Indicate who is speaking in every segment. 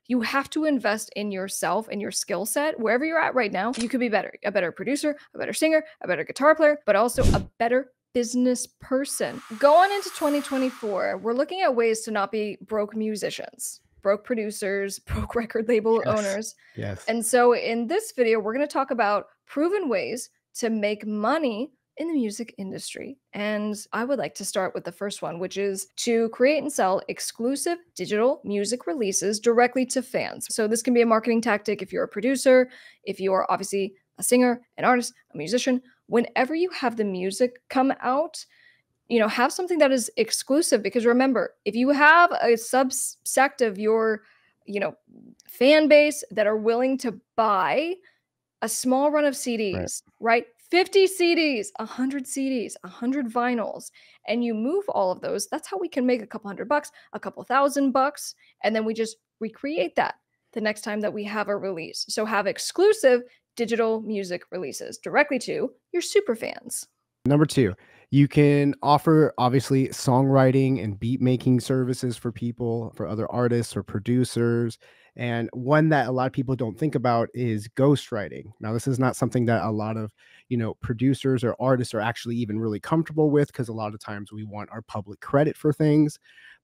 Speaker 1: You have to invest in yourself and your skill set. Wherever you're at right now, you could be better. A better producer, a better singer, a better guitar player, but also a better business person. Going into 2024, we're looking at ways to not be broke musicians, broke producers, broke record label owners.
Speaker 2: Yes.
Speaker 1: And so in this video, we're going to talk about proven ways to make money in the music industry. And I would like to start with the first one, which is to create and sell exclusive digital music releases directly to fans. So this can be a marketing tactic if you're a producer, if you are obviously a singer, an artist, a musician. Whenever you have the music come out, have something that is exclusive, because remember, if you have a subsect of your, fan base that are willing to buy a small run of CDs, right? 50 CDs, 100 CDs, 100 vinyls, and you move all of those, that's how we can make a couple $100, a couple $1,000, and then we just recreate that the next time that we have a release. So have exclusive digital music releases directly to your super fans.
Speaker 2: Number 2, you can offer obviously songwriting and beat making services for people, for other artists or producers. And one that a lot of people don't think about is ghostwriting. Now, this is not something that a lot of, producers or artists are actually even really comfortable with, because a lot of times we want our public credit for things.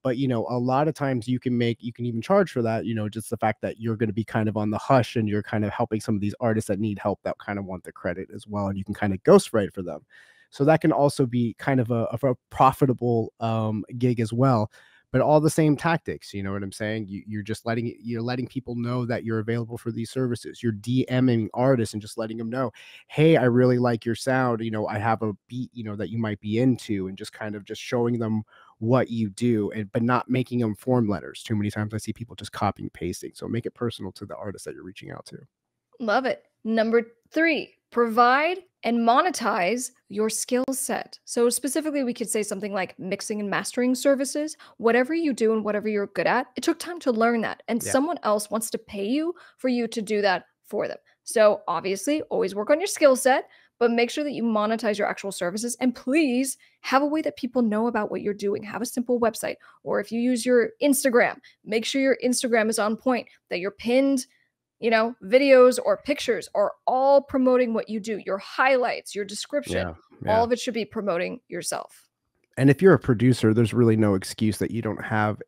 Speaker 2: But, a lot of times you can even charge for that, just the fact that you're going to be kind of on the hush and you're kind of helping some of these artists that need help, that kind of want the credit as well. And you can kind of ghostwrite for them. So that can also be kind of a profitable gig as well. But all the same tactics, you know what I'm saying? You're just letting people know that you're available for these services. You're DMing artists and just letting them know, hey, I really like your sound. I have a beat, that you might be into, and just kind of just showing them what you do, but not making them form letters. Too many times I see people just copying and pasting. So make it personal to the artist that you're reaching out to.
Speaker 1: Love it. Number 3, provide and monetize your skill set. So specifically, we could say something like mixing and mastering services. Whatever you do and whatever you're good at, it took time to learn that. And someone else wants to pay you for you to do that for them. So obviously, always work on your skill set, but make sure that you monetize your actual services. And please have a way that people know about what you're doing. Have a simple website. Or if you use your Instagram, make sure your Instagram is on point, that you're pinned videos or pictures are all promoting what you do, your highlights, your description, all of it should be promoting yourself.
Speaker 2: And if you're a producer, there's really no excuse that you don't have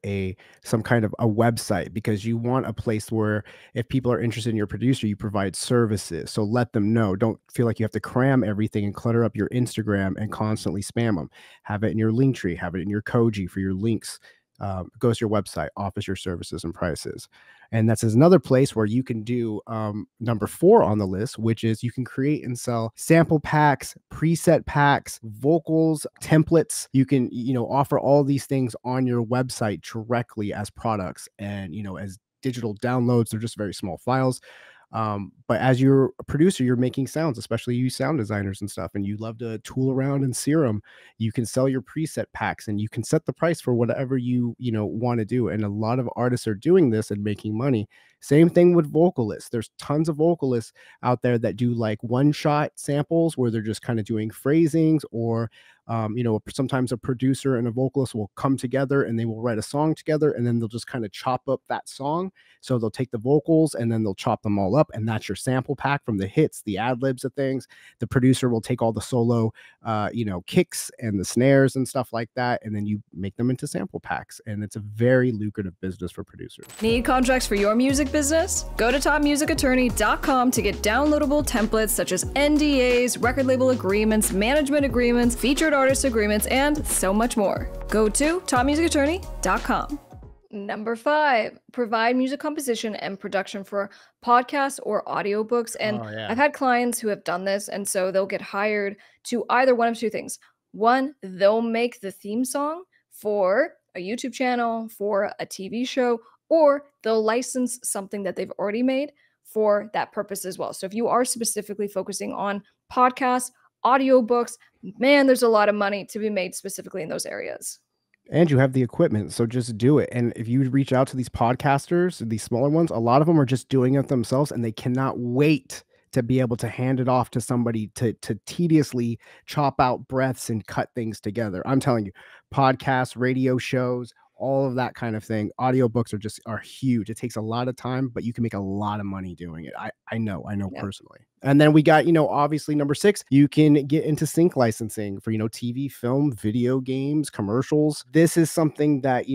Speaker 2: some kind of a website, because you want a place where if people are interested in your producer, you provide services. So let them know. Don't feel like you have to cram everything and clutter up your Instagram and constantly spam them. Have it in your link tree, have it in your Koji for your links. Go to your website, offers your services and prices. And that's another place where you can do number 4 on the list, which is you can create and sell sample packs, preset packs, vocals, templates. You can, offer all these things on your website directly as products, and, as digital downloads. They're just very small files. But as you're a producer, you're making sounds, especially you sound designers and stuff, and you love to tool around and serum. You can sell your preset packs, and you can set the price for whatever you want to do. And a lot of artists are doing this and making money. Same thing with vocalists. There's tons of vocalists out there that do like one-shot samples where they're just kind of doing phrasings, or sometimes a producer and a vocalist will come together and they will write a song together, and then they'll just kind of chop up that song. So they'll take the vocals and then they'll chop them all up, and that's your sample pack from the hits, the ad libs of things. The producer will take all the solo, kicks and the snares and stuff like that, and then you make them into sample packs. And it's a very lucrative business for producers.
Speaker 1: Need contracts for your music business? Go to topmusicattorney.com to get downloadable templates such as NDAs, record label agreements, management agreements, featured artist agreements, and so much more. Go to topmusicattorney.com. Number 5, provide music composition and production for podcasts or audiobooks. And I've had clients who have done this, and so they'll get hired to either one of 2 things. One, they'll make the theme song for a YouTube channel, for a TV show, or they'll license something that they've already made for that purpose as well. So if you are specifically focusing on podcasts, audiobooks, man, there's a lot of money to be made specifically in those areas.
Speaker 2: And you have the equipment, so just do it. And if you reach out to these podcasters, these smaller ones, a lot of them are just doing it themselves, and they cannot wait to be able to hand it off to somebody to tediously chop out breaths and cut things together. I'm telling you, podcasts, radio shows, all of that kind of thing. Audiobooks are huge. It takes a lot of time, but you can make a lot of money doing it. I know
Speaker 1: Yeah.
Speaker 2: personally. And then we got, obviously number 6, you can get into sync licensing for, TV, film, video games, commercials. This is something that,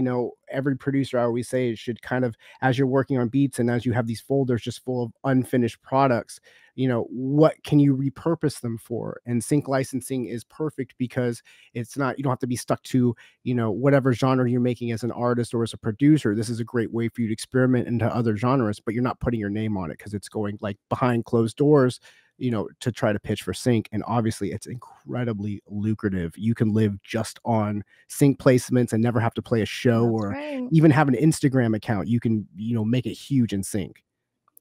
Speaker 2: every producer, I always say, should kind of, as you're working on beats and as you have these folders just full of unfinished products, what can you repurpose them for? And sync licensing is perfect because it's not, you don't have to be stuck to, whatever genre you're making as an artist or as a producer. This is a great way for you to experiment into other genres, but you're not putting your name on it because it's going like behind closed doors, to try to pitch for sync. And obviously it's incredibly lucrative. You can live just on sync placements and never have to play a show
Speaker 1: That's
Speaker 2: or
Speaker 1: right.
Speaker 2: even have an Instagram account. You can, make it huge in sync.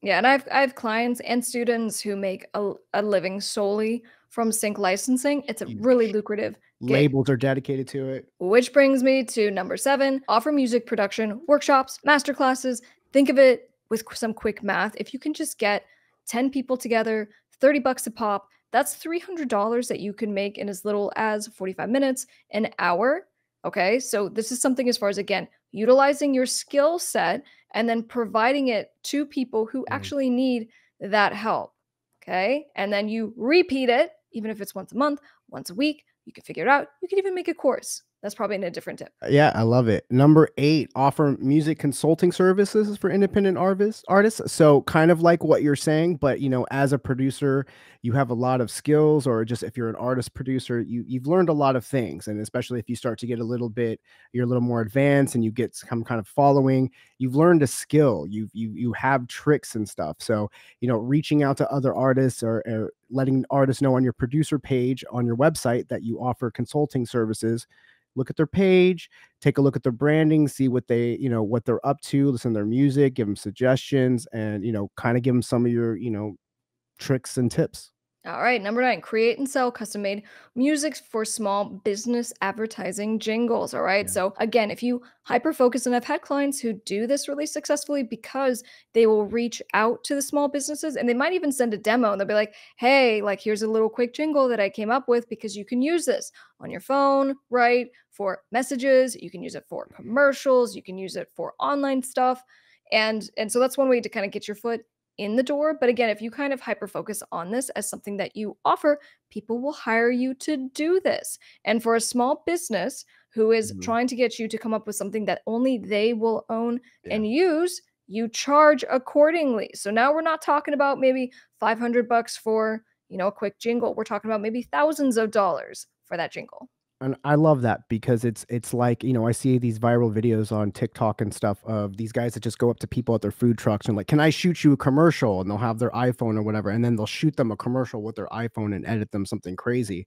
Speaker 1: Yeah, and I have clients and students who make a living solely from sync licensing. It's a really
Speaker 2: Huge.
Speaker 1: lucrative gig.
Speaker 2: Labels are dedicated to it.
Speaker 1: Which brings me to number 7, offer music production workshops, masterclasses. Think of it with some quick math. If you can just get 10 people together, 30 bucks a pop, that's $300 that you can make in as little as 45 minutes, an hour. Okay, so this is something as far as, again, utilizing your skill set and then providing it to people who
Speaker 2: Mm.
Speaker 1: actually need that help. Okay, and then you repeat it, even if it's once a month, once a week. You can figure it out. You can even make a course. That's probably in a different tip.
Speaker 2: Yeah, I love it. Number 8, offer music consulting services for independent artists. So kind of like what you're saying, but as a producer, you have a lot of skills, or just if you're an artist producer, you've learned a lot of things. And especially if you start to get a little bit, you're a little more advanced and you get some kind of following, you've learned a skill. You have tricks and stuff. So, reaching out to other artists, or letting artists know on your producer page on your website that you offer consulting services. Look at their page, take a look at their branding, see what what they're up to, listen to their music, give them suggestions, and kind of give them some of your, tricks and tips.
Speaker 1: All right, number 9, create and sell custom made music for small business advertising jingles. All right,
Speaker 2: Yeah.
Speaker 1: so again, if you hyper focus, and I've had clients who do this really successfully because they will reach out to the small businesses and they might even send a demo and they'll be like, hey, like, here's a little quick jingle that I came up with because you can use this on your phone, right? For messages, you can use it for commercials, you can use it for online stuff. And so that's one way to kind of get your foot in the door. But again, if you kind of hyper focus on this as something that you offer, people will hire you to do this. And for a small business who is
Speaker 2: Mhm.
Speaker 1: trying to get you to come up with something that only they will own
Speaker 2: Yeah.
Speaker 1: and use, you charge accordingly. So now we're not talking about maybe 500 bucks for, a quick jingle. We're talking about maybe thousands of dollars for that jingle.
Speaker 2: And I love that because it's like, I see these viral videos on TikTok and stuff of these guys that just go up to people at their food trucks and like, "Can I shoot you a commercial?" And they'll have their iPhone or whatever, and then they'll shoot them a commercial with their iPhone and edit them something crazy.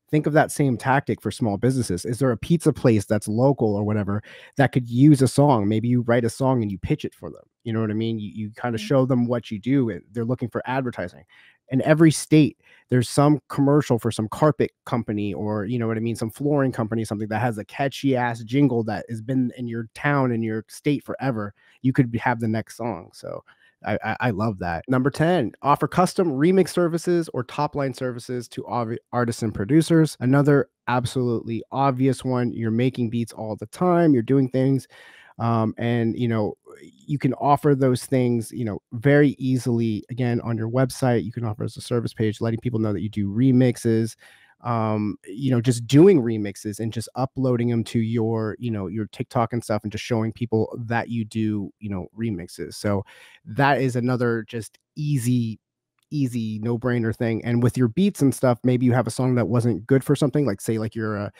Speaker 2: Think of that same tactic for small businesses. Is there a pizza place that's local or whatever that could use a song? Maybe you write a song and you pitch it for them. You know what I mean? You kind of
Speaker 1: Mm.
Speaker 2: show them what you do, and they're looking for advertising. In every state, there's some commercial for some carpet company, or you know what I mean, some flooring company, something that has a catchy ass jingle that has been in your town, in your state forever. You could have the next song. So I love that. Number 10, offer custom remix services or top line services to artists and producers. Another absolutely obvious one. You're making beats all the time, you're doing things. And you can offer those things, very easily. Again, on your website, you can offer as a service page, letting people know that you do remixes, just doing remixes and just uploading them to your TikTok and stuff, and just showing people that you do, remixes. So that is another just easy no-brainer thing. And with your beats and stuff, maybe you have a song that wasn't good for something, like say like you're a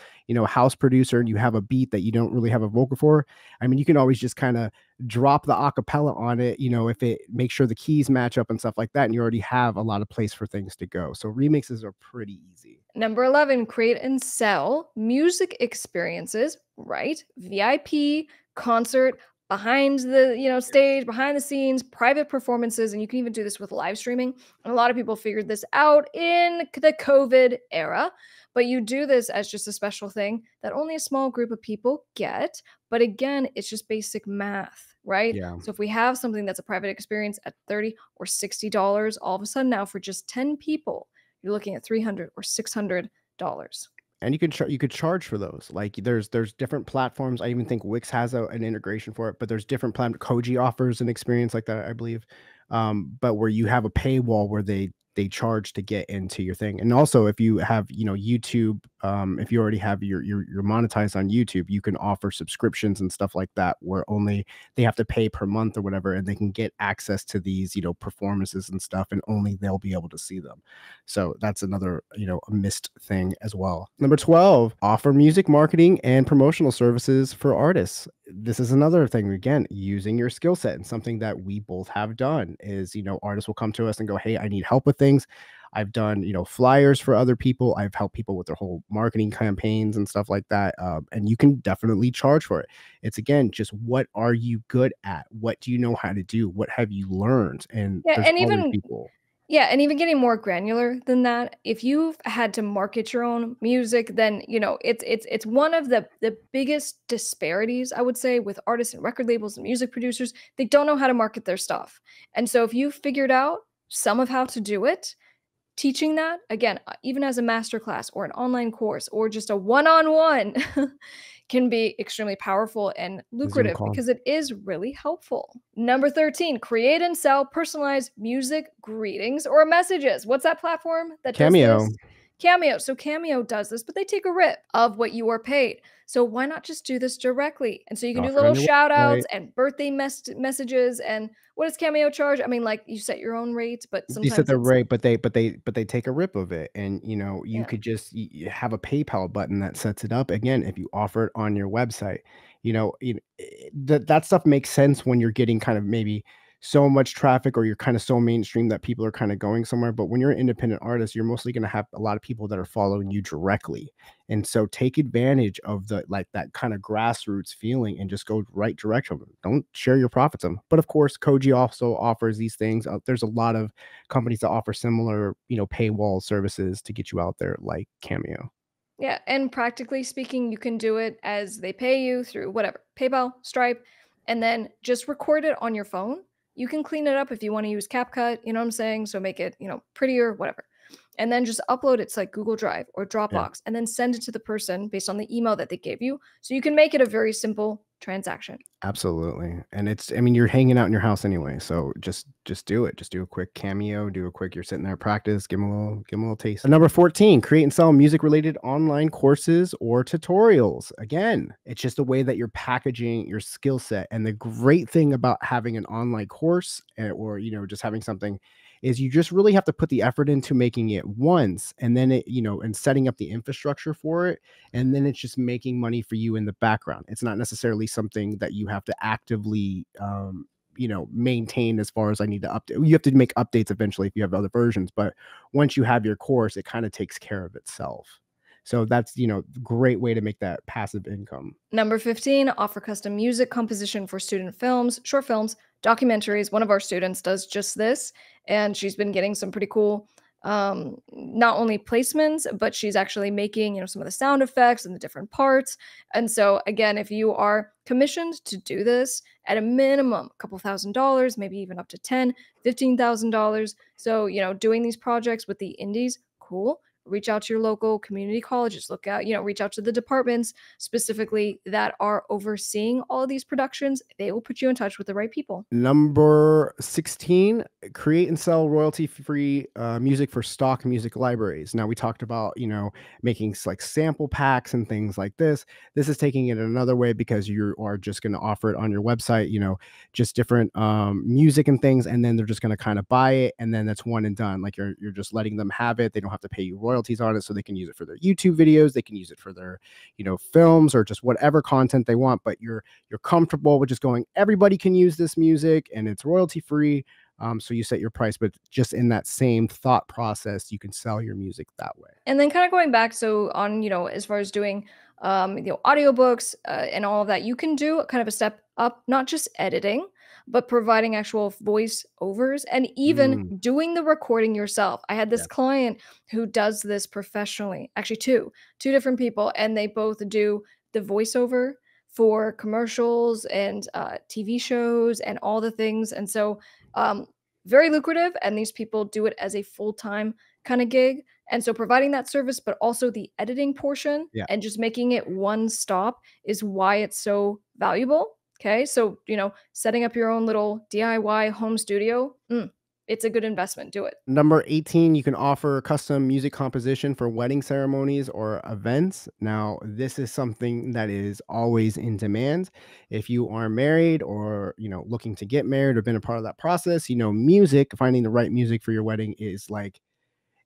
Speaker 2: house producer and you have a beat that you don't really have a vocal for. I mean, you can always just kind of drop the acapella on it, if it makes sure the keys match up and stuff like that, and you already have a lot of place for things to go. So remixes are pretty easy.
Speaker 1: Number 11, create and sell music experiences, right? VIP, concert, behind the, stage, behind the scenes, private performances, and you can even do this with live streaming. And a lot of people figured this out in the COVID era, but you do this as just a special thing that only a small group of people get. But again, it's just basic math, right?
Speaker 2: Yeah.
Speaker 1: So if we have something that's a private experience at 30 or $60, all of a sudden now for just 10 people, you're looking at $300 or $600.
Speaker 2: And you could charge for those. Like there's different platforms. I even think Wix has an integration for it, but there's different Koji offers an experience like that, I believe. But where you have a paywall where they charge to get into your thing. And also if you have, YouTube, if you already have you're monetized on YouTube, you can offer subscriptions and stuff like that where only they have to pay per month or whatever, and they can get access to these, performances and stuff, and only they'll be able to see them. So that's another, a missed thing as well. Number 12, offer music marketing and promotional services for artists. This is another thing, again, using your skill set, and something that we both have done is, artists will come to us and go, "Hey, I need help with things." I've done, flyers for other people. I've helped people with their whole marketing campaigns and stuff like that. And you can definitely charge for it. It's, again, just what are you good at? What do you know how to do? What have you learned? And
Speaker 1: Yeah,
Speaker 2: there's
Speaker 1: and
Speaker 2: always
Speaker 1: even
Speaker 2: people.
Speaker 1: Yeah, and even getting more granular than that, if you've had to market your own music, then, it's one of the biggest disparities, I would say, with artists and record labels and music producers. They don't know how to market their stuff. And so if you figured out some of how to do it, teaching that, again, even as a masterclass or an online course or just a one-on-one can be extremely powerful and
Speaker 2: Zoom
Speaker 1: lucrative
Speaker 2: call.
Speaker 1: because it is really helpful. Number 13, create and sell personalized music greetings or messages. What's that platform that does
Speaker 2: Cameo.
Speaker 1: this? Cameo. So Cameo does this, but they take a rip of what you are paid. So why not just do this directly? And so you can do
Speaker 2: Offer it on
Speaker 1: little
Speaker 2: your
Speaker 1: shout
Speaker 2: website.
Speaker 1: outs and birthday messages. And what does Cameo charge? I mean, like you set your own rates, but
Speaker 2: You said
Speaker 1: sometimes
Speaker 2: they're
Speaker 1: it's,
Speaker 2: right, but they take a rip of it, and, you
Speaker 1: yeah.
Speaker 2: could just have a PayPal button that sets it up. Again, if you offer it on your website, that stuff makes sense when you're getting kind of maybe so much traffic, or you're kind of so mainstream that people are kind of going somewhere. But when you're an independent artist, you're mostly going to have a lot of people that are following you directly. And so take advantage of the like that kind of grassroots feeling and just go right direction. Don't share your profits on 'em. But of course, Koji also offers these things. There's a lot of companies that offer similar, paywall services to get you out there, like Cameo.
Speaker 1: Yeah, and practically speaking, you can do it as they pay you through whatever, PayPal, Stripe, and then just record it on your phone. You can clean it up if you want to use CapCut, you know what I'm saying? So make it, prettier, whatever. And then just upload it to like Google Drive or
Speaker 2: Yeah.
Speaker 1: Dropbox and then send it to the person based on the email that they gave you. So you can make it a very simple transaction.
Speaker 2: Absolutely. And I mean, you're hanging out in your house anyway, so just do it. Just do a quick Cameo, do a quick you're sitting there practice, give 'em a little taste. Number 14, create and sell music related online courses or tutorials. Again, it's just a way that you're packaging your skill set. And the great thing about having an online course, or, just having something, is you just really have to put the effort into making it once, and then and setting up the infrastructure for it, and then it's just making money for you in the background. It's not necessarily something that you have to actively maintain. As far as I need to update, you have to make updates eventually if you have other versions, but once you have your course, it kind of takes care of itself. So that's, great way to make that passive income.
Speaker 1: Number 15, offer custom music composition for student films, short films, documentaries. One of our students does just this, and she's been getting some pretty cool not only placements, but she's actually making, some of the sound effects and the different parts. And so again, if you are commissioned to do this at a minimum, a couple $1,000s, maybe even up to 10, $15,000. So, doing these projects with the indies, cool. Reach out to your local community colleges, look out, reach out to the departments specifically that are overseeing all of these productions. They will put you in touch with the right people.
Speaker 2: Number 16, create and sell royalty-free music for stock music libraries. Now we talked about, making like sample packs and things like this. This is taking it another way, because you are just going to offer it on your website, just different music and things, and then they're just going to kind of buy it, and then that's one and done. Like you're just letting them have it. They don't have to pay you royalties on it, so they can use it for their YouTube videos. They can use it for their, films, or just whatever content they want. But you're comfortable with just going, everybody can use this music and it's royalty free. So you set your price, but just in that same thought process, you can sell your music that way.
Speaker 1: And then kind of going back, so on, as far as doing, audiobooks and all of that, you can do kind of a step up, not just editing, but providing actual voice overs and even
Speaker 2: Mm,
Speaker 1: doing the recording yourself. I had this
Speaker 2: yeah.
Speaker 1: client who does this professionally, actually two different people, and they both do the voiceover for commercials and TV shows and all the things. And so, very lucrative. And these people do it as a full time kind of gig. And so providing that service, but also the editing portion
Speaker 2: Yeah.
Speaker 1: and just making it one stop is why it's so valuable. Okay. So, setting up your own little DIY home studio, it's a good investment. Do it.
Speaker 2: Number 18, you can offer custom music composition for wedding ceremonies or events. Now, this is something that is always in demand. If you are married or, looking to get married or been a part of that process, music, finding the right music for your wedding is like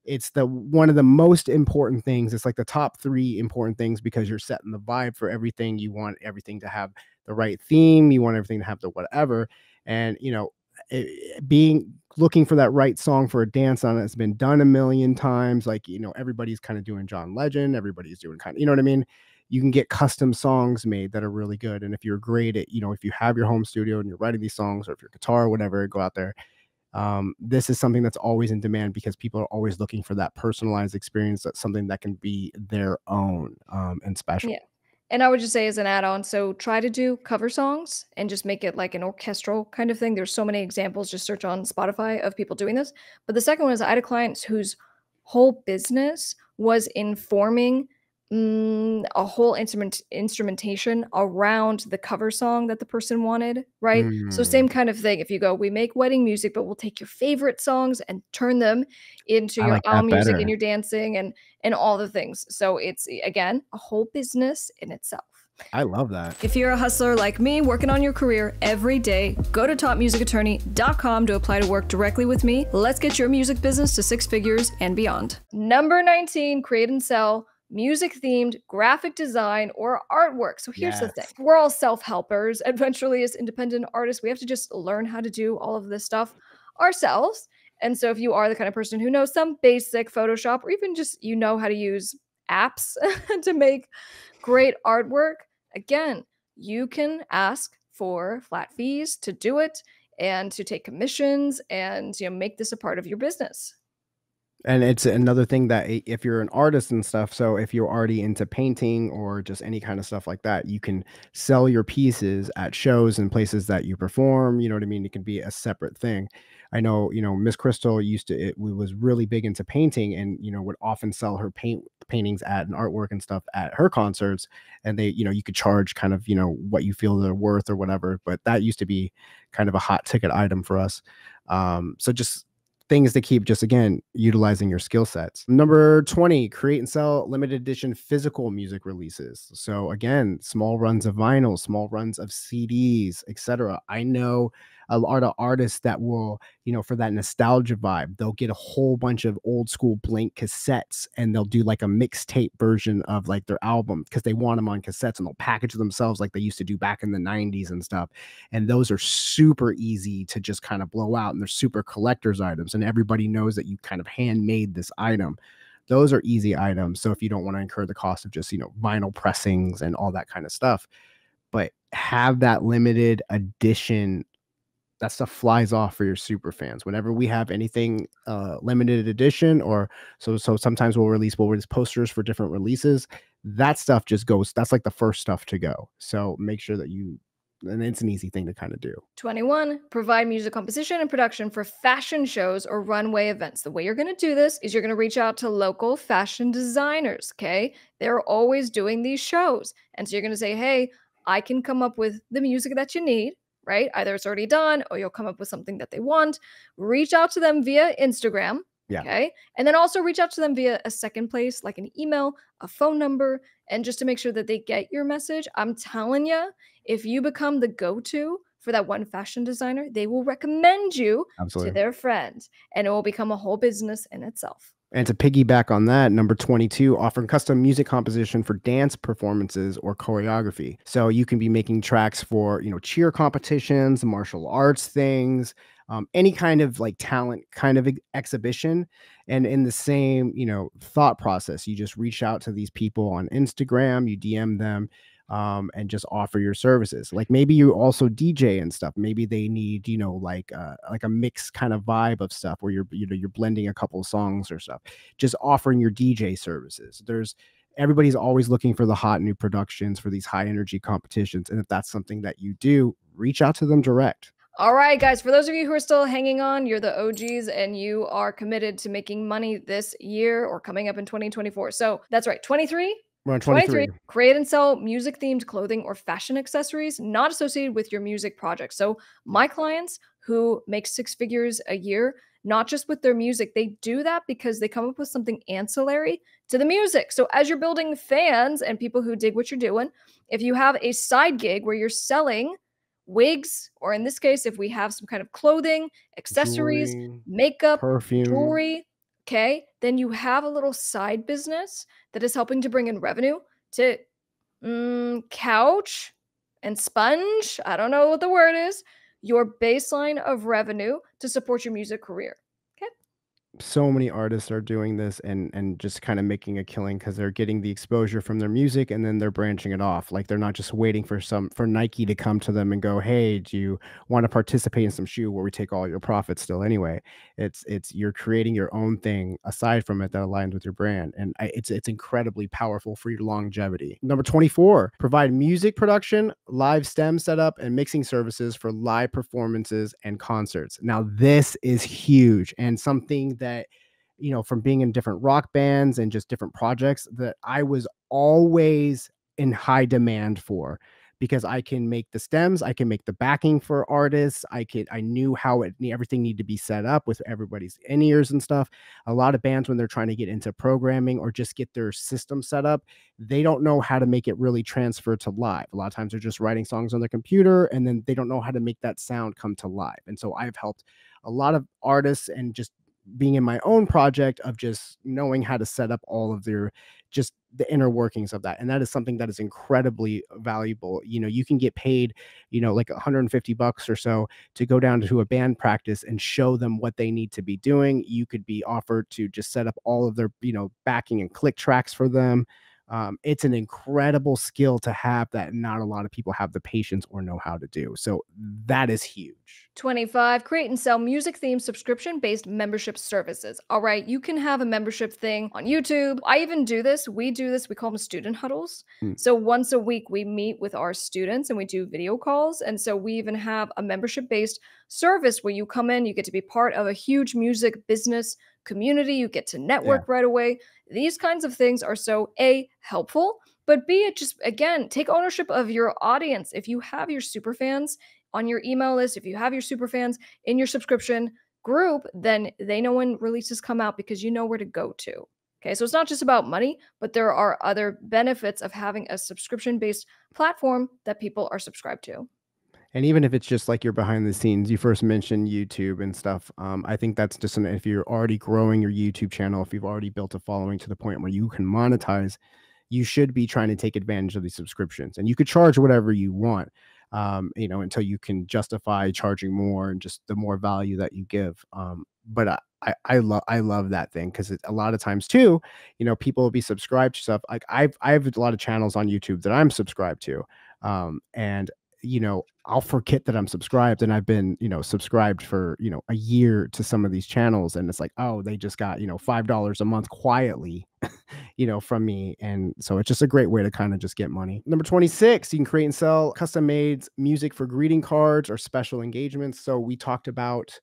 Speaker 2: it's the one of the most important things. It's like the top 3 important things because you're setting the vibe for everything. You want everything to have the right theme, you want everything to have the whatever, and, being looking for that right song for a dance on it's been done a million times, like, everybody's kinda doing John Legend, everybody's doing kinda you know what I mean? You can get custom songs made that are really good, and if you're great at if you have your home studio and you're writing these songs or if you're guitar or whatever, go out there. This is something that's always in demand because people are always looking for that personalized experience. That's something that can be their own and
Speaker 1: Yeah.
Speaker 2: special.
Speaker 1: And I would just say as an add-on, so try to do cover songs and just make it like an orchestral kind of thing. There's so many examples, just search on Spotify of people doing this. But the second one is I had a client whose whole business was informing a whole instrumentation around the cover song that the person wanted, right? So
Speaker 2: Mm,
Speaker 1: same kind of thing. If you go, we make wedding music, but we'll take your favorite songs and turn them into
Speaker 2: I
Speaker 1: your
Speaker 2: like
Speaker 1: own
Speaker 2: that
Speaker 1: music and
Speaker 2: better.
Speaker 1: your dancing and all the things. So it's again a whole business in itself.
Speaker 2: I love that.
Speaker 1: If you're a hustler like me working on your career every day, go to topmusicattorney.com to apply to work directly with me. Let's get your music business to 6 figures and beyond. Number 19, create and sell music themed graphic design or artwork. So here's the thing.
Speaker 2: Yes.
Speaker 1: We're all self-helpers. Eventually as independent artists, we have to just learn how to do all of this stuff ourselves. And so if you are the kind of person who knows some basic Photoshop or even just how to use apps to make great artwork, again, you can ask for flat fees to do it and to take commissions and make this a part of your business.
Speaker 2: And it's another thing that if you're an artist and stuff, so if you're already into painting or just any kind of stuff like that, you can sell your pieces at shows and places that you perform. You know what I mean? It can be a separate thing. I know, Miss Crystal used to, we was really big into painting and, would often sell her paintings at and artwork and stuff at her concerts. And they, you could charge kind of, what you feel they're worth or whatever. But that used to be kind of a hot ticket item for us. So just things to keep just again utilizing your skill sets. Number 20, create and sell limited edition physical music releases. So again, small runs of vinyl, small runs of CDs, etc. I know a lot of artists that will, for that nostalgia vibe, they'll get a whole bunch of old school blank cassettes and they'll do like a mixtape version of like their album because they want them on cassettes and they'll package themselves like they used to do back in the 90s and stuff. And those are super easy to just kind of blow out and they're super collector's items and everybody knows that you kind of handmade this item. Those are easy items. So if you don't want to incur the cost of just, vinyl pressings and all that kind of stuff, but have that limited edition, that stuff flies off for your super fans. Whenever we have anything limited edition or so sometimes we'll release posters for different releases. That stuff just goes, that's like the first stuff to go. So make sure that and it's an easy thing to kind of do.
Speaker 1: 21, provide music composition and production for fashion shows or runway events. The way you're going to do this is you're going to reach out to local fashion designers, okay? They're always doing these shows. And so you're going to say, hey, I can come up with the music that you need, right? Either it's already done or you'll come up with something that they want. Reach out to them via Instagram,
Speaker 2: Yeah,
Speaker 1: okay? And then also reach out to them via a second place, like an email, a phone number, and just to make sure that they get your message. I'm telling you, if you become the go-to for that one fashion designer, they will recommend you to
Speaker 2: absolutely.
Speaker 1: their friends and it will become a whole business in itself.
Speaker 2: And to piggyback on that, number 22, offering custom music composition for dance performances or choreography. So you can be making tracks for, cheer competitions, martial arts things, any kind of like talent kind of exhibition. And in the same, thought process, you just reach out to these people on Instagram, you DM them, and just offer your services. Like maybe you also DJ and stuff. Maybe they need, like a mixed kind of vibe of stuff where you're blending a couple of songs or stuff. Just offering your DJ services. Everybody's always looking for the hot new productions for these high energy competitions. And if that's something that you do, reach out to them direct.
Speaker 1: All right, guys, for those of you who are still hanging on, you're the OGs and you are committed to making money this year or coming up in 2024. So that's right, 23.
Speaker 2: We're on
Speaker 1: 23,
Speaker 2: 23.
Speaker 1: create and sell music themed clothing or fashion accessories not associated with your music project. So, my clients who make six figures a year, not just with their music, they do that because they come up with something ancillary to the music. So, as you're building fans and people who dig what you're doing, if you have a side gig where you're selling wigs, or in this case, if we have some kind of clothing, accessories,
Speaker 2: Jewelry,
Speaker 1: makeup,
Speaker 2: perfume.
Speaker 1: jewelry, okay, then you have a little side business that is helping to bring in revenue to couch and sponge. I don't know what the word is. Your baseline of revenue to support your music career. Okay.
Speaker 2: So many artists are doing this and just kind of making a killing because they're getting the exposure from their music and then they're branching it off. Like they're not just waiting for Nike to come to them and go, "Hey, do you want to participate in some shoe where we take all your profits still anyway?" It's you're creating your own thing aside from it that aligns with your brand, and it's incredibly powerful for your longevity. Number 24, provide music production, live stem setup, and mixing services for live performances and concerts. Now this is huge and something that, from being in different rock bands and just different projects, that I was always in high demand for, because I can make the stems, I can make the backing for artists. I knew how everything needed to be set up with everybody's in ears and stuff. A lot of bands, when they're trying to get into programming or just get their system set up, they don't know how to make it really transfer to live. A lot of times they're just writing songs on their computer and then they don't know how to make that sound come to live. And so I've helped a lot of artists, and just being in my own project of just knowing how to set up all of their, just the inner workings of that. And that is something that is incredibly valuable. You can get paid, like $150 or so to go down to a band practice and show them what they need to be doing. You could be offered to just set up all of their, backing and click tracks for them. It's an incredible skill to have that not a lot of people have the patience or know how to do. So that is huge.
Speaker 1: 25, create and sell music themed subscription based membership services. All right, you can have a membership thing on YouTube. I even do this. We do this. We call them student huddles.
Speaker 2: Mm,
Speaker 1: So once a week, we meet with our students and we do video calls. And so we even have a membership based service where you come in, you get to be part of a huge music business community, you get to
Speaker 2: yeah.
Speaker 1: network right away. These kinds of things are so A, helpful, but B, it just, again, take ownership of your audience. If you have your super fans on your email list, if you have your super fans in your subscription group, then they know when releases come out because you know where to go to. Okay, so it's not just about money, but there are other benefits of having a subscription based platform that people are subscribed to.
Speaker 2: And even if it's just like you're behind the scenes, you first mentioned YouTube and stuff. I think that's just if you're already growing your YouTube channel, if you've already built a following to the point where you can monetize, you should be trying to take advantage of these subscriptions. And you could charge whatever you want, until you can justify charging more and just the more value that you give. But I love that thing because a lot of times too, people will be subscribed to stuff. Like I have a lot of channels on YouTube that I'm subscribed to, and I'll forget that I'm subscribed, and I've been, subscribed for, a year to some of these channels. And it's like, oh, they just got, $5 a month quietly, from me. And so it's just a great way to kind of just get money. Number 26, you can create and sell custom made music for greeting cards or special engagements. So we talked about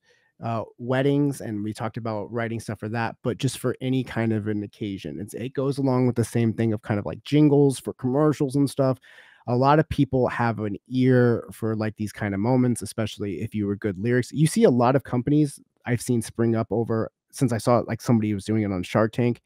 Speaker 2: weddings and we talked about writing stuff for that, but just for any kind of an occasion, it goes along with the same thing of kind of like jingles for commercials and stuff. A lot of people have an ear for like these kind of moments, especially if you were good lyrics. You see a lot of companies I've seen spring up over since I saw it, like somebody was doing it on Shark Tank,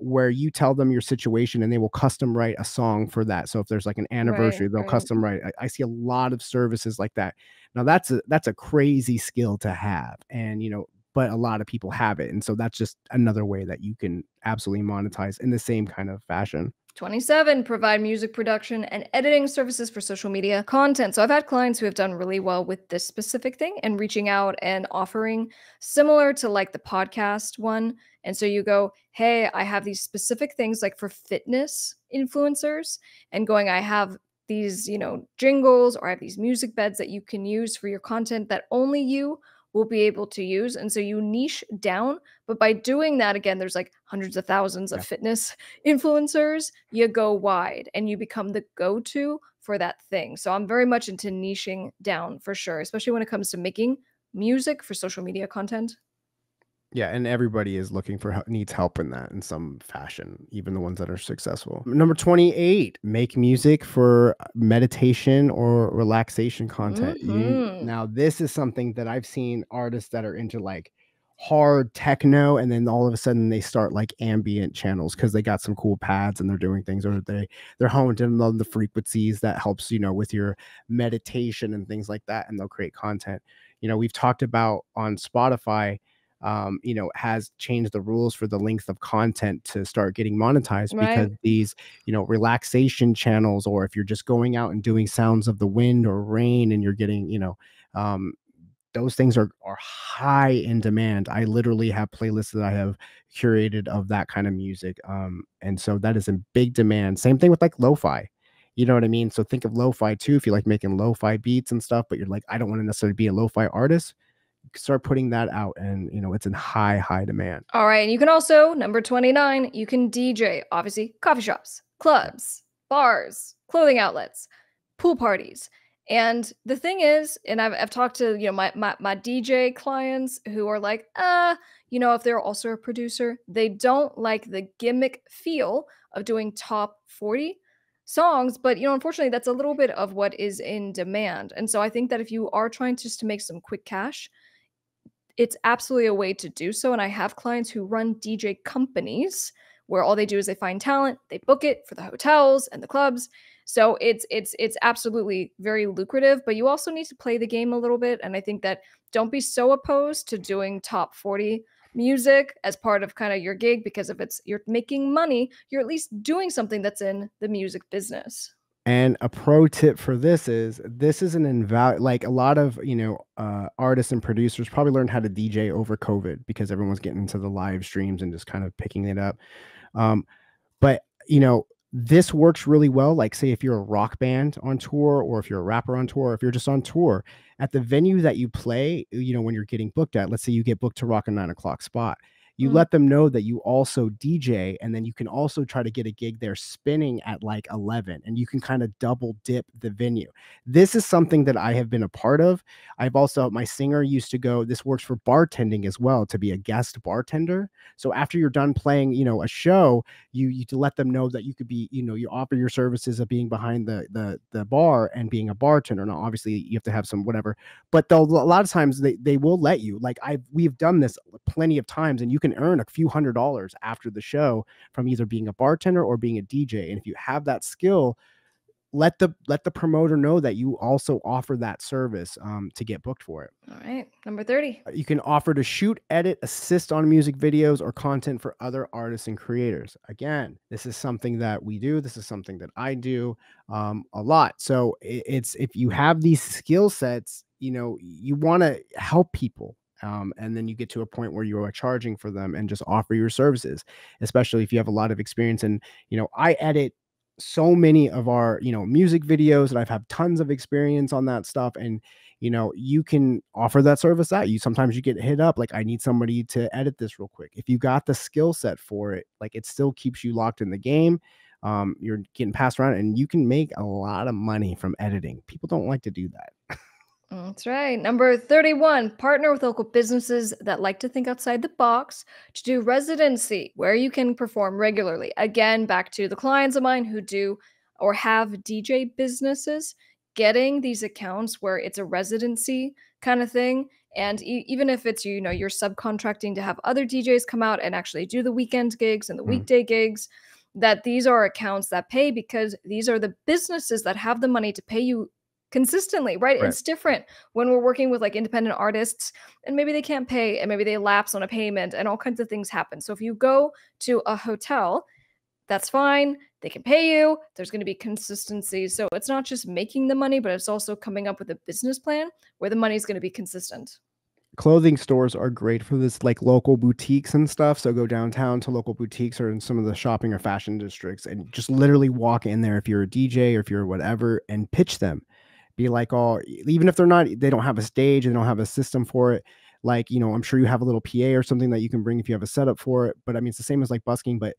Speaker 2: where you tell them your situation and they will custom write a song for that. So if there's like an
Speaker 1: Right,
Speaker 2: anniversary, they'll
Speaker 1: right.
Speaker 2: custom write. I see a lot of services like that. Now that's a crazy skill to have, and but a lot of people have it, and so that's just another way that you can absolutely monetize in the same kind of fashion.
Speaker 1: 27, provide music production and editing services for social media content. So I've had clients who have done really well with this specific thing and reaching out and offering similar to like the podcast one. And so you go, hey, I have these specific things like for fitness influencers, and going, I have these, jingles, or I have these music beds that you can use for your content that only you will be able to use. And so you niche down, but by doing that, again, there's like hundreds of thousands of
Speaker 2: Yeah.
Speaker 1: fitness influencers. You go wide and you become the go-to for that thing. So I'm very much into niching down for sure, especially when it comes to making music for social media content.
Speaker 2: Yeah, and everybody is looking for needs help in that in some fashion, even the ones that are successful. Number 28, make music for meditation or relaxation content.
Speaker 1: Hmm.
Speaker 2: Now this is something that I've seen artists that are into like hard techno and then all of a sudden they start like ambient channels because they got some cool pads and they're doing things or they're honed in on the frequencies that helps, with your meditation and things like that, and they'll create content. We've talked about on Spotify, has changed the rules for the length of content to start getting monetized because
Speaker 1: Right.
Speaker 2: these, relaxation channels, or if you're just going out and doing sounds of the wind or rain and you're getting, um, those things are high in demand. I literally have playlists that I have curated of that kind of music. And so that is in big demand. Same thing with like lo-fi. You know what I mean? So think of lo-fi too. If you like making lo-fi beats and stuff, but you're like, I don't want to necessarily be a lo-fi artist, start putting that out, and it's in high demand.
Speaker 1: All right. And you can also, number 29, you can DJ, obviously, coffee shops,
Speaker 2: Yeah.
Speaker 1: clubs, bars, clothing outlets, pool parties. And the thing is, and I've talked to, my DJ clients who are like, if they're also a producer, they don't like the gimmick feel of doing top 40 songs. But, unfortunately, that's a little bit of what is in demand. And so I think that if you are trying just to make some quick cash, it's absolutely a way to do so. And I have clients who run DJ companies where all they do is they find talent, they book it for the hotels and the clubs. So it's absolutely very lucrative, but you also need to play the game a little bit. And I think that don't be so opposed to doing top 40 music as part of kind of your gig, because if it's you're making money, you're at least doing something that's in the music business.
Speaker 2: And a pro tip for this is an invalid, like a lot of, artists and producers probably learned how to DJ over COVID because everyone's getting into the live streams and just kind of picking it up. Um, But, this works really well. Like, say, if you're a rock band on tour, or if you're a rapper on tour, or if you're just on tour, at the venue that you play, when you're getting booked at, let's say you get booked to rock a 9 o'clock spot, you
Speaker 1: Mm.
Speaker 2: let them know that you also DJ, and then you can also try to get a gig there spinning at like 11, and you can kind of double dip the venue. This is something that I have been a part of. I've also, my singer used to go, this works for bartending as well, to be a guest bartender. So after you're done playing, a show, you to let them know that you could be, you offer your services of being behind the bar and being a bartender. Now obviously you have to have some whatever, but they'll, a lot of times they will let you, like we've done this plenty of times, and you can earn a few $100s after the show from either being a bartender or being a DJ. And if you have that skill, let the promoter know that you also offer that service, to get booked for it.
Speaker 1: All right. Number 30.
Speaker 2: You can offer to shoot, edit, assist on music videos or content for other artists and creators. Again, this is something that we do. This is something that I do, a lot. So it's, if you have these skill sets, you want to help people. And then you get to a point where you are charging for them and just offer your services, especially if you have a lot of experience. And, I edit so many of our, music videos, and I've had tons of experience on that stuff. And you can offer that service out. Sometimes you get hit up like, I need somebody to edit this real quick. If you got the skill set for it, like, it still keeps you locked in the game. You're getting passed around, and you can make a lot of money from editing. People don't like to do that.
Speaker 1: That's right. Number 31, partner with local businesses that like to think outside the box to do residency where you can perform regularly. Again, back to the clients of mine who do or have DJ businesses, getting these accounts where it's a residency kind of thing. And even if it's, you're subcontracting to have other DJs come out and actually do the weekend gigs and the
Speaker 2: Mm,
Speaker 1: weekday gigs, that these are accounts that pay because these are the businesses that have the money to pay you consistently, right?
Speaker 2: right.
Speaker 1: It's different when we're working with like independent artists and maybe they can't pay and maybe they lapse on a payment and all kinds of things happen. So if you go to a hotel, that's fine. They can pay you. There's going to be consistency. So it's not just making the money, but it's also coming up with a business plan where the money is going to be consistent.
Speaker 2: Clothing stores are great for this, like local boutiques and stuff. So go downtown to local boutiques or in some of the shopping or fashion districts and just literally walk in there if you're a DJ or if you're whatever, and pitch them. Be like, oh, even if they don't have a stage, they don't have a system for it, like, I'm sure you have a little PA or something that you can bring if you have a setup for it. But I mean, it's the same as like busking, but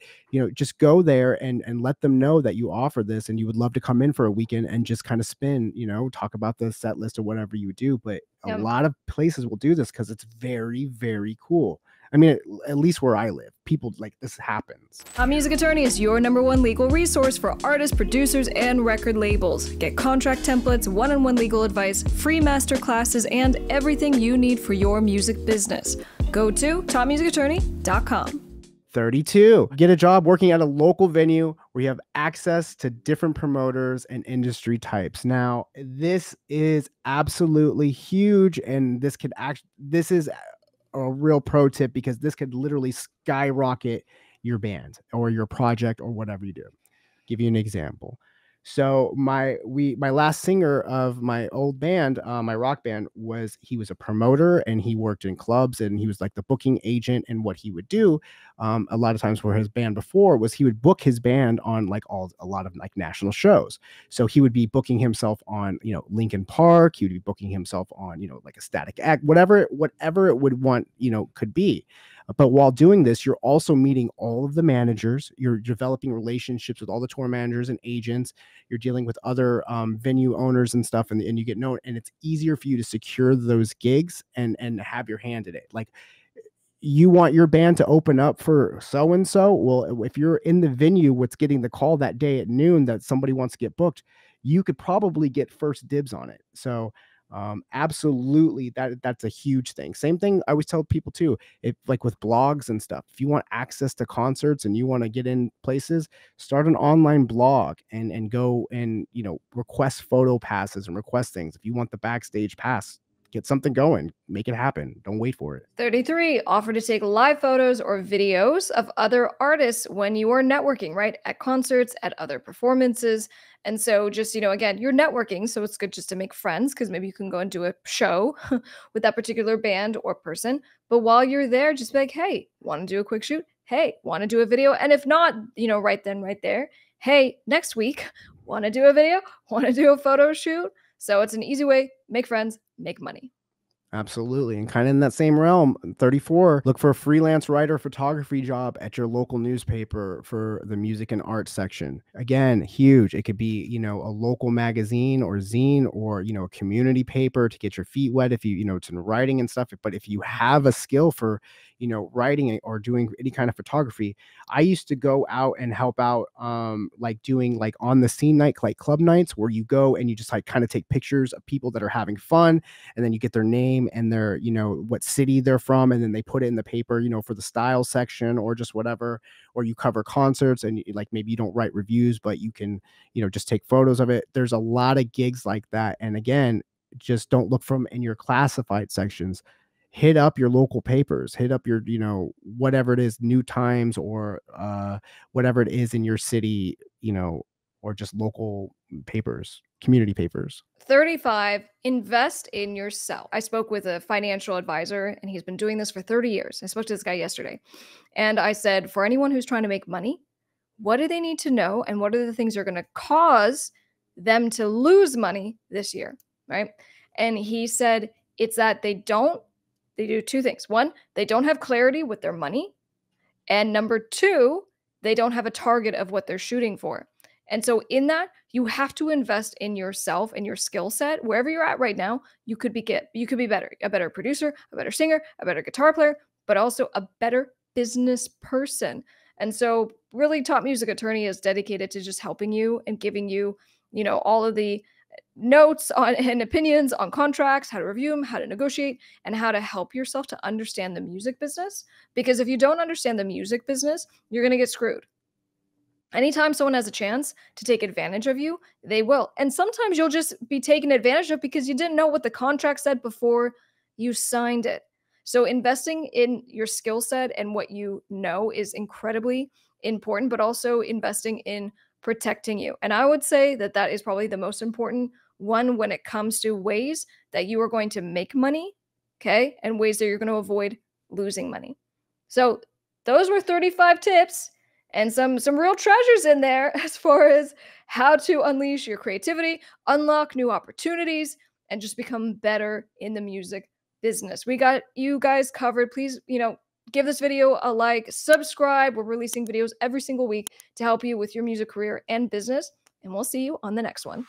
Speaker 2: just go there and let them know that you offer this and you would love to come in for a weekend and just kind of spin, talk about the set list or whatever you do. But a
Speaker 1: Yeah.
Speaker 2: lot of places will do this because it's very, very cool. I mean, at least where I live, people like this happens.
Speaker 1: Top Music Attorney is your #1 legal resource for artists, producers, and record labels. Get contract templates, one-on-one legal advice, free master classes, and everything you need for your music business. Go to topmusicattorney.com.
Speaker 2: 32. Get a job working at a local venue where you have access to different promoters and industry types. Now, this is absolutely huge, and this is a real pro tip because this could literally skyrocket your band or your project or whatever you do. Give you an example. So my last singer of my old band, my rock band, he was a promoter and he worked in clubs and he was like the booking agent. And what he would do, a lot of times for his band before, was he would book his band on like a lot of like national shows. So he would be booking himself on Linkin Park. He would be booking himself on like a Static Act, whatever it would want could be. But while doing this, you're also meeting all of the managers. You're developing relationships with all the tour managers and agents. You're dealing with other venue owners and stuff, and you get known. And it's easier for you to secure those gigs and have your hand in it. Like, you want your band to open up for so and so. Well, if you're in the venue, what's getting the call that day at noon that somebody wants to get booked, you could probably get first dibs on it. So absolutely, that's a huge thing. Same thing I always tell people too, if like with blogs and stuff, if you want access to concerts and you want to get in places, start an online blog and go and request photo passes and request things. If you want the backstage pass, get something going, make it happen, don't wait for it.
Speaker 1: 33. Offer to take live photos or videos of other artists when you are networking, right? At concerts, at other performances. And so just, again, you're networking. So it's good just to make friends because maybe you can go and do a show with that particular band or person. But while you're there, just be like, hey, want to do a quick shoot? Hey, want to do a video? And if not, right then, right there, hey, next week, want to do a video? Want to do a photo shoot? So it's an easy way, make friends, make money.
Speaker 2: Absolutely. And kind of in that same realm, 34, look for a freelance writer photography job at your local newspaper for the music and art section. Again, huge. It could be, a local magazine or zine or, a community paper to get your feet wet if it's in writing and stuff. But if you have a skill for, writing or doing any kind of photography, I used to go out and help out, like doing like on the scene night, like club nights where you go and you just like kind of take pictures of people that are having fun and then you get their name and their, what city they're from. And then they put it in the paper, for the style section or just whatever, or you cover concerts and like, maybe you don't write reviews, but you can, just take photos of it. There's a lot of gigs like that. And again, just don't look from in your classified sections. Hit up your local papers, hit up your, whatever it is, New Times or whatever it is in your city, or just local papers, community papers.
Speaker 1: 35, invest in yourself. I spoke with a financial advisor and he's been doing this for 30 years. I spoke to this guy yesterday and I said, for anyone who's trying to make money, what do they need to know? And what are the things that are going to cause them to lose money this year? Right. And he said, it's that they do two things. One, they don't have clarity with their money. And number two, they don't have a target of what they're shooting for. And so in that, you have to invest in yourself and your skill set. Wherever you're at right now, you could be better, a better producer, a better singer, a better guitar player, but also a better business person. And so really Top Music Attorney is dedicated to just helping you and giving you, all of the notes on and opinions on contracts, how to review them, how to negotiate, and how to help yourself to understand the music business. Because if you don't understand the music business, you're going to get screwed. Anytime someone has a chance to take advantage of you, they will. And sometimes you'll just be taken advantage of because you didn't know what the contract said before you signed it. So investing in your skill set and what you know is incredibly important, but also investing in protecting you. And I would say that that is probably the most important one when it comes to ways that you are going to make money, okay? And ways that you're going to avoid losing money. So those were 35 tips and some real treasures in there as far as how to unleash your creativity, unlock new opportunities, and just become better in the music business. We got you guys covered. Please, give this video a like, subscribe. We're releasing videos every single week to help you with your music career and business. And we'll see you on the next one.